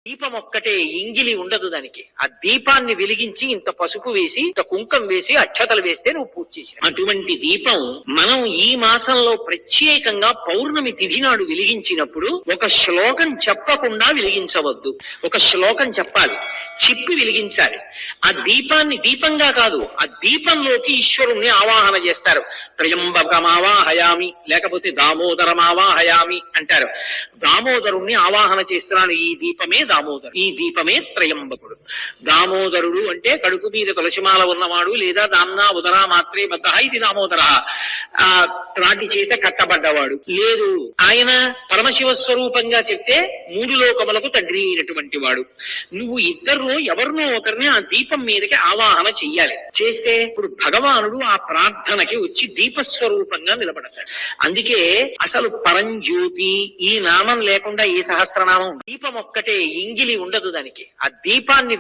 దీపం ఒక్కటే ఇంగిలి ఉండదు దానికి. ఆ దీపాన్ని వెలిగించి ఇంత పసుపు వేసి ఇంత కుంకం వేసి అక్షతలు వేస్తే నువ్వు పూజ చేశావు. అటువంటి దీపం మనం ఈ మాసంలో ప్రత్యేకంగా పౌర్ణమి తిథి నాడు వెలిగించినప్పుడు ఒక శ్లోకం చెప్పకుండా వెలిగించవద్దు. ఒక శ్లోకం చెప్పాలి, చెప్పి వెలిగించాలి. ఆ దీపాన్ని దీపంగా కాదు, ఆ దీపంలోకి ఈశ్వరుణ్ణి ఆవాహన చేస్తారు. త్రయంబకమావాహయామి, లేకపోతే దామోదరమావాహయామి అంటారు. దామోదరుణ్ణి ఆవాహన చేస్తున్నాను. ఈ దీపమే దామోదరు, ఈ దీపమే త్రయంబకుడు. దామోదరుడు అంటే కడుపు మీద తులసిమాల ఉన్నవాడు, లేదా దాన్నా ఉదరా మాత్రే బద్ధ, ఇది దామోదర, ఆ త్రాటి చేత కట్టబడ్డవాడు. లేదు, ఆయన పరమశివ స్వరూపంగా చెప్తే మూడు లోకములకు తండ్రి అయినటువంటి వాడు. నువ్వు ఇద్దరు ఎవరినో ఒకరిని ఆ దీపం మీదకి ఆవాహన చెయ్యాలి. చేస్తే ఇప్పుడు భగవానుడు ఆ ప్రార్థనకి వచ్చి దీపస్వరూపంగా నిలబడతాడు. అందుకే అసలు పరంజ్యోతి ఈ నామం లేకుండా ఏ సహస్రనామం, దీపం ఒక్కటే ఇంగిలి ఉండదు దానికి. ఆ దీపాన్ని